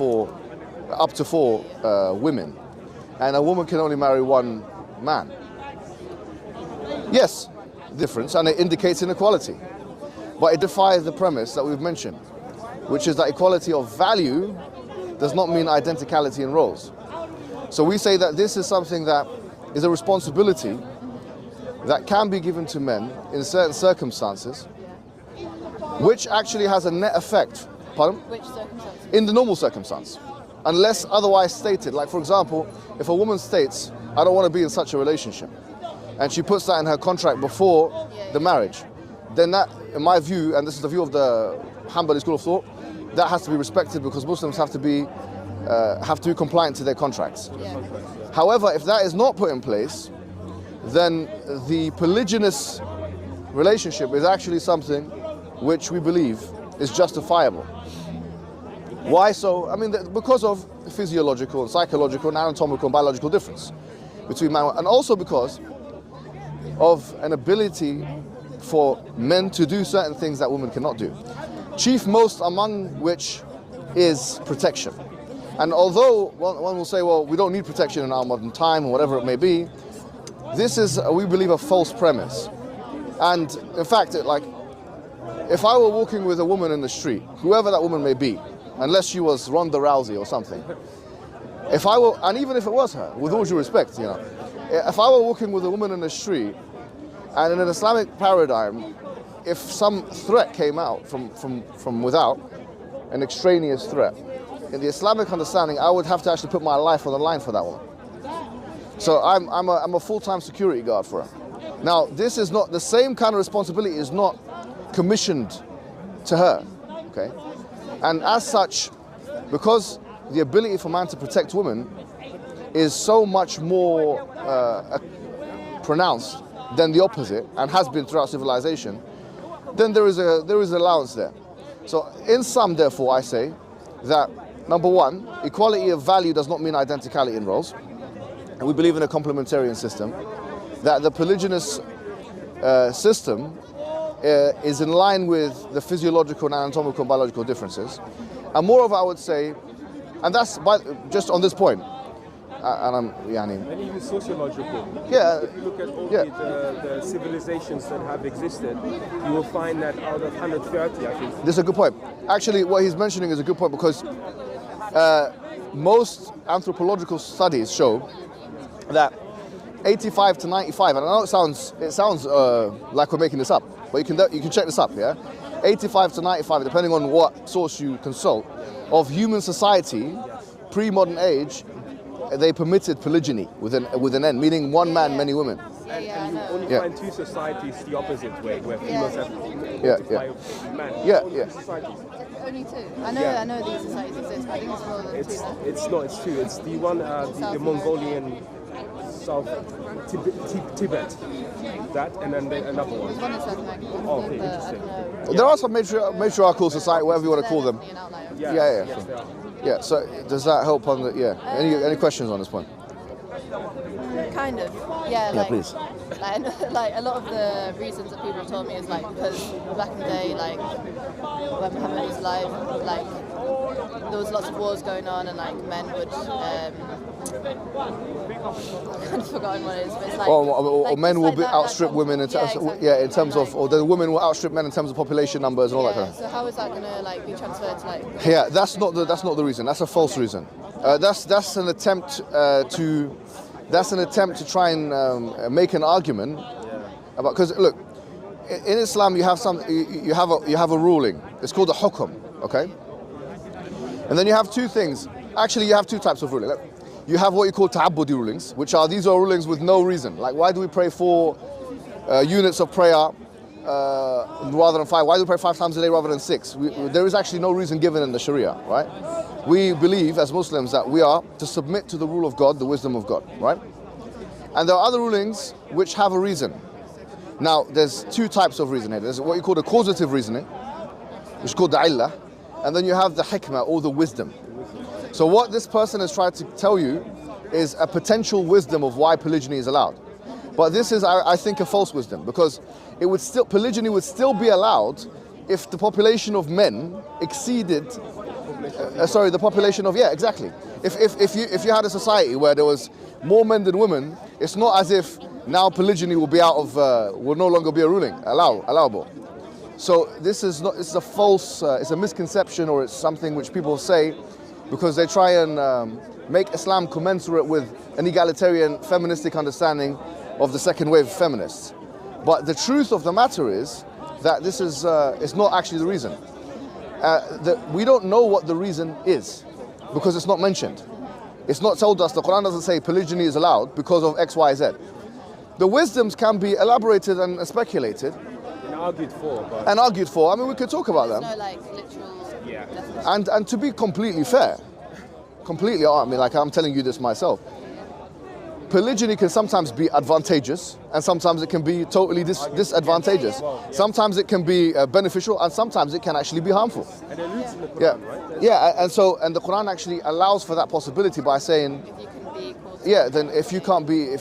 up to four women, and a woman can only marry one man. Yes, difference, and it indicates inequality. But it defies the premise that we've mentioned, which is that equality of value does not mean identicality in roles. So we say that this is something that is a responsibility that can be given to men in certain circumstances, which actually has a net effect. Pardon? Which circumstances? In the normal circumstance, unless otherwise stated. Like, for example, if a woman states, I don't want to be in such a relationship, and she puts that in her contract before the marriage, then that, in my view, and this is the view of the Hanbali school of thought, that has to be respected because Muslims have to be compliant to their contracts. Yeah. However, if that is not put in place, then the polygynous relationship is actually something which we believe is justifiable. Why so? I mean, because of physiological and psychological and anatomical and biological difference between man and also because of an ability for men to do certain things that women cannot do. Chief most among which is protection. And although one will say, well, we don't need protection in our modern time or whatever it may be, this is, we believe, a false premise. And in fact, if I were walking with a woman in the street, whoever that woman may be, unless she was Ronda Rousey or something, and even if it was her, with all due respect, if I were walking with a woman in the street, and in an Islamic paradigm, if some threat came out from without, an extraneous threat, in the Islamic understanding, I would have to actually put my life on the line for that woman. So I'm a full-time security guard for her. Now, this is not, the same kind of responsibility is not commissioned to her, okay? And as such, because the ability for man to protect women is so much more pronounced than the opposite, and has been throughout civilization, then there is allowance there. So in sum, therefore, I say that, number one, equality of value does not mean identicality in roles. And we believe in a complementarian system, that the polygynous system is in line with the physiological and anatomical and biological differences. And moreover, I would say, and that's just on this point, and even sociological. Yeah. If you look at all the civilizations that have existed, you will find that out of 130, I think. This is a good point. Actually, what he's mentioning is a good point because most anthropological studies show that 85 to 95, and I know it sounds like we're making this up, but you can check this up, yeah? 85 to 95, depending on what source you consult, of human society, pre-modern age, they permitted polygyny with an N, meaning one man, many women. And you only find two societies the opposite way, where females have multiplied men. Yeah. Societies. Only two. I know these societies exist, but I think it's more than two. It's two. It's the one, the Mongolian South Tibet, that, and then another one. There's one in South America. Oh, okay, interesting. There are some matriarchal society, whatever you want to call them. Yes, Yeah. they are. Yeah, so does that help on the, any questions on this point? Kind of, yeah, please. Like a lot of the reasons that people have told me is because back in the day, when Muhammad was alive, there was lots of wars going on, and men would I've kind of forgotten what it is, but it's or men will outstrip women in terms in terms of, or the women will outstrip men in terms of population numbers and all that kind of. So how is that going to be transferred to Yeah, that's not the reason. That's a false reason. That's an attempt to try and make an argument about, because look, in Islam you have a ruling. It's called the hukm, okay? And then you have two things. Actually, you have two types of ruling. You have what you call ta'abbudi rulings, these are rulings with no reason. Like, why do we pray 4 units of prayer rather than 5? Why do we pray 5 times a day rather than 6? There is actually no reason given in the Sharia, right? We believe as Muslims that we are to submit to the rule of God, the wisdom of God, right? And there are other rulings which have a reason. Now, there's two types of reason here. There's what you call the causative reasoning, which is called the illah, and then you have the hikmah, or the wisdom. So what this person has tried to tell you is a potential wisdom of why polygyny is allowed. But this is, I think, a false wisdom, because polygyny would still be allowed if the population of men exceeded sorry, the population of, yeah, exactly. If you had a society where there was more men than women, it's not as if now polygyny will be out of, will no longer be a ruling, allowable. So this is not, it's a false, it's a misconception, or it's something which people say because they try and make Islam commensurate with an egalitarian feministic understanding of the second wave feminists. But the truth of the matter is that this is it's not actually the reason. We don't know what the reason is because it's not mentioned. It's not told us. The Quran doesn't say polygyny is allowed because of X, Y, Z. The wisdoms can be elaborated and speculated. And argued for. But and argued for. I mean, we could talk about them. No, like literal. Yeah. And to be completely fair, I mean, like I'm telling you this myself. Polygyny can sometimes be advantageous, and sometimes it can be totally disadvantageous. Sometimes it can be beneficial, and sometimes it can actually be harmful. And it alludes in the Quran, right? Yeah, and the Quran actually allows for that possibility by saying, If you can be yeah, then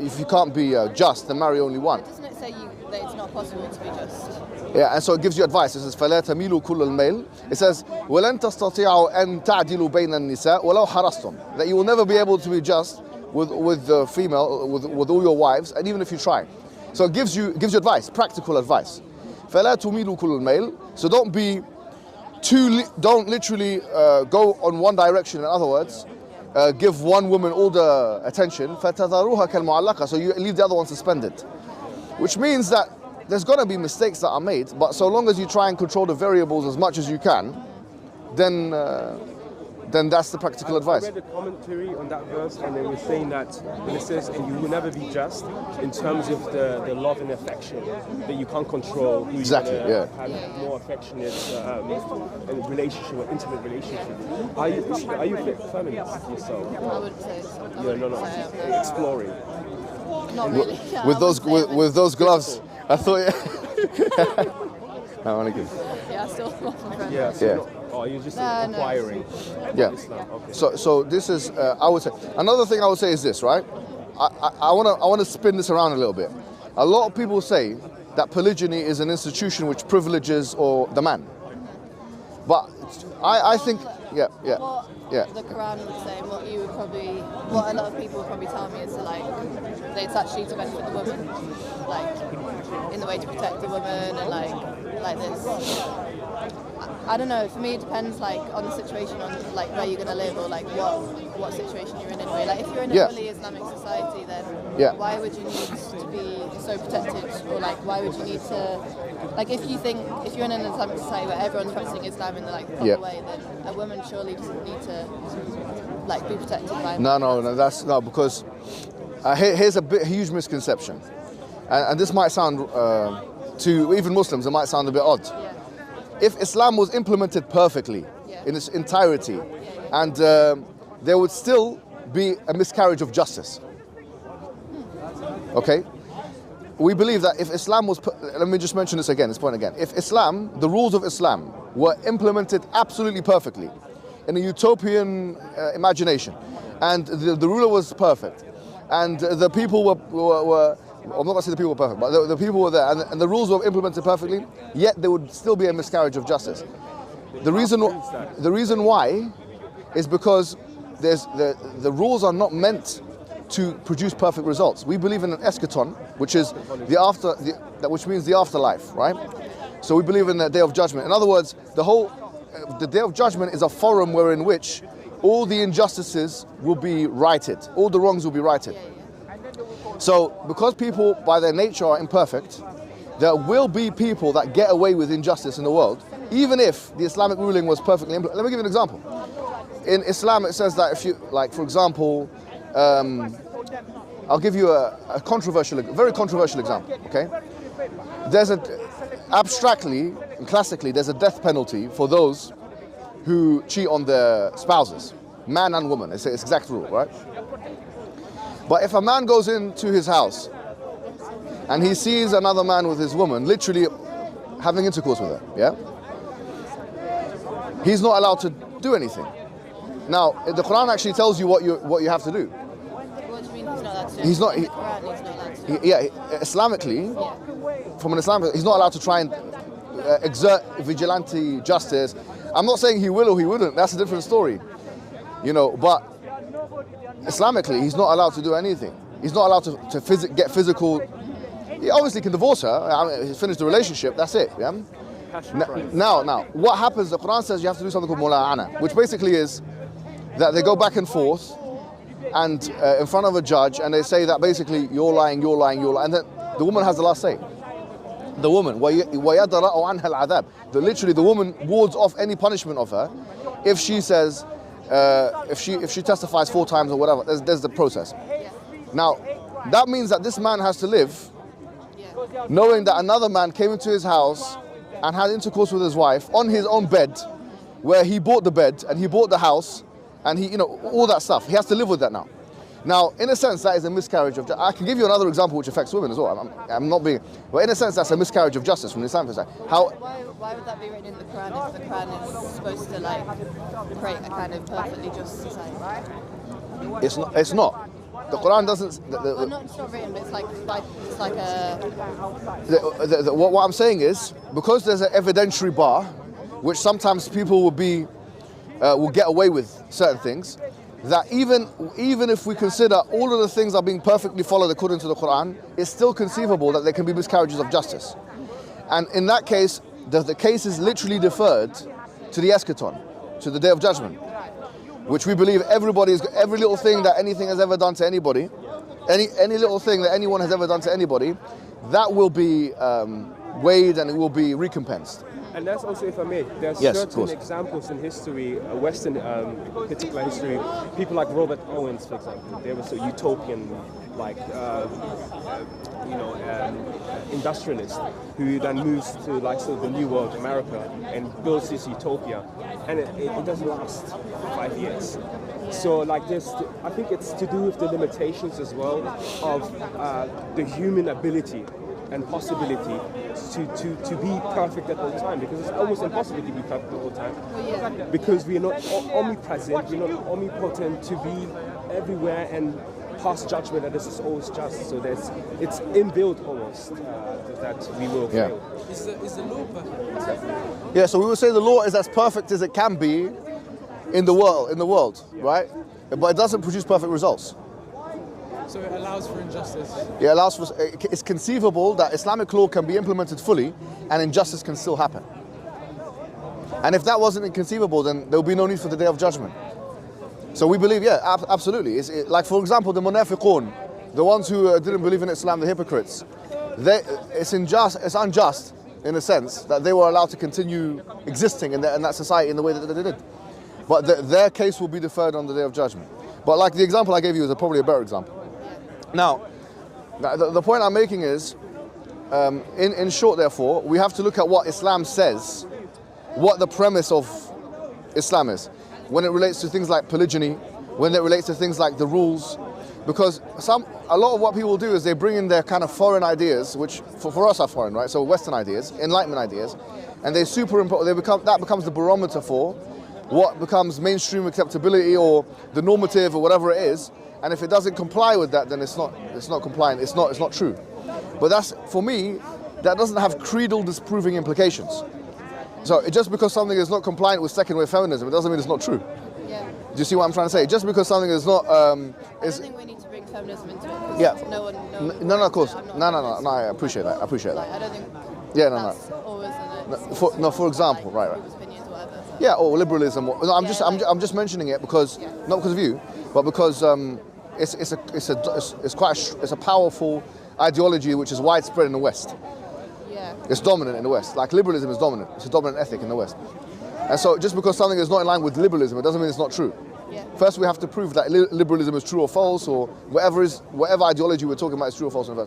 if you can't be just, then marry only one. Doesn't it say that it's not possible to be just? Yeah, and so it gives you advice. It says, فَلَا تَمِيلُوا كُلَّ الْمَيْلِ. It says, وَلَن تَسْتَطِيعُوا أَن تَعْدِلُوا بَيْنَ النِّسَاءِ وَلَوْ حَرَصْتُمْ. That you will never be able to be just with the female, with all your wives, and even if you try. So it gives you advice, practical advice. فَلَا تُمِيلُوا كُلَّ الْمَيْلِ. So don't literally go on one direction. In other words, give one woman all the attention. فَتَذَرُوهَا كَالْمُعَلَّقَةِ. So you leave the other one suspended. Which means that there's going to be mistakes that are made, but so long as you try and control the variables as much as you can, then that's the practical advice. I read a commentary on that verse, and they were saying that when it says, and you will never be just, in terms of the love and affection, that you can't control who Exactly, you're going to have more affectionate relationship or intimate relationship. Are you a feminist yourself? I wouldn't say so. No. Exploring. Not really. With those gloves, I thought. I want to give. Yeah, I still want my friend. Yeah. So Yeah. You're just acquiring. Yeah. Okay. So this is I would say another thing I would say is this, right? I want to spin this around a little bit. A lot of people say that polygyny is an institution which privileges the man, but I think What the Quran would say, what a lot of people would probably tell me is that it's actually to benefit the woman, in the way to protect the woman and like this. I don't know. For me, it depends on the situation, on where you're gonna live, or what situation you're in anyway. If you're in a fully Islamic society, then why would you need to be so protected, or why would you need to? If you're in an Islamic society where everyone's practicing Islam in the proper way, then a woman surely doesn't need to be protected by. No, because here's a huge misconception, and this might sound to even Muslims, it might sound a bit odd. Yeah. If Islam was implemented perfectly in its entirety, and there would still be a miscarriage of justice. Okay? We believe that if Islam was, let me just mention this point again. If the rules of Islam were implemented absolutely perfectly in a utopian imagination, and the ruler was perfect, and the people were I'm not going to say the people were perfect, but the people were there, and the rules were implemented perfectly, yet there would still be a miscarriage of justice. The reason why is because the rules are not meant to produce perfect results. We believe in an eschaton, which is which means the afterlife, right? So we believe in the Day of Judgment. In other words, the Day of Judgment is a forum wherein which all the injustices will be righted, all the wrongs will be righted. So, because people by their nature are imperfect, there will be people that get away with injustice in the world, even if the Islamic ruling was perfectly implemented. Let me give you an example. In Islam, it says that if you, for example, I'll give you a very controversial example, okay? Abstractly and classically, there's a death penalty for those who cheat on their spouses, man and woman. It's the exact rule, right? But if a man goes into his house and he sees another man with his woman, literally having intercourse with her, yeah? He's not allowed to do anything. Now, the Quran actually tells you what you have to do. What do you mean he's not allowed to do? He's not. Islamically, from an Islamic, he's not allowed to try and exert vigilante justice I'm not saying he will or he wouldn't. That's a different story. You know, but Islamically, he's not allowed to do anything. He's not allowed to get physical. He obviously can divorce her. I mean, he's finished the relationship. That's it. Yeah. Now, what happens? The Quran says you have to do something called mula'ana, which basically is that they go back and forth, and in front of a judge, and they say that basically you're lying, and then the woman has the last say. The woman, وَيَدْرَأُ عَنْهَا الْعَذَابِ. Literally, the woman wards off any punishment of her if she says, if she testifies 4 times or whatever. There's the process. Now, that means that this man has to live knowing that another man came into his house and had intercourse with his wife on his own bed, where he bought the bed and he bought the house, and he, you know, all that stuff. He has to live with that now. Now, in a sense, that is a miscarriage of justice. I can give you another example which affects women as well. I'm not being, but in a sense, that's a miscarriage of justice from the Islamic perspective. Why would that be written in the Quran if the Quran is supposed to like create a kind of perfectly just society? It's not. The Quran doesn't. It's not written, but it's like a. What I'm saying is, because there's an evidentiary bar, which sometimes people will get away with certain things, that even if we consider all of the things are being perfectly followed according to the Quran, it's still conceivable that there can be miscarriages of justice. And in that case, the case is literally deferred to the eschaton, to the Day of Judgment, which we believe every little thing that anything has ever done to anybody, any little thing that anyone has ever done to anybody, that will be weighed and it will be recompensed. And that's also, if I may, there are certain examples in history, Western particular history, people like Robert Owens, for example, they were so utopian, like, industrialist, who then moves to like sort of the New World, America, and builds this utopia, and it doesn't last 5 years. So like this, I think it's to do with the limitations as well of the human ability and possibility to be perfect at all time, because it's almost impossible to be perfect at all time, because we are not omnipresent, we're not omnipotent to be everywhere and pass judgment that this is always just. So it's inbuilt almost that we will fail. Is the law perfect? Yeah, so we would say the law is as perfect as it can be in the world, right? But it doesn't produce perfect results. So it allows for injustice? It allows for, it's conceivable that Islamic law can be implemented fully and injustice can still happen. And if that wasn't inconceivable, then there would be no need for the Day of Judgment. So we believe, absolutely. Like, for example, the munafiqun, the ones who didn't believe in Islam, the hypocrites, it's unjust in a sense that they were allowed to continue existing in that society in the way that they did. But their case will be deferred on the Day of Judgment. But like the example I gave you is probably a better example. Now, the point I'm making is, in short, therefore, we have to look at what Islam says, what the premise of Islam is, when it relates to things like polygyny, when it relates to things like the rules, because a lot of what people do is they bring in their kind of foreign ideas, which for us are foreign, right? So Western ideas, Enlightenment ideas, and they superimpose. That becomes the barometer for what becomes mainstream acceptability or the normative or whatever it is. And if it doesn't comply with that, then it's not compliant. It's not true. But that's, for me, that doesn't have creedal disproving implications. So just because something is not compliant with second wave feminism, it doesn't mean it's not true. Yeah. Do you see what I'm trying to say? Just because something is not, I don't think we need to bring feminism into it. Yeah. No, of course. No, I appreciate that. Like, I don't think. Yeah, that's always for example, right. Opinions, whatever. Yeah, or liberalism. I'm just mentioning it because not because of you, but because it's a powerful ideology which is widespread in the West. Yeah. It's dominant in the West. Like liberalism is dominant. It's a dominant ethic in the West. And so just because something is not in line with liberalism, it doesn't mean it's not true. Yeah. First, we have to prove that liberalism is true or false, or whatever ideology we're talking about is true or false in the first.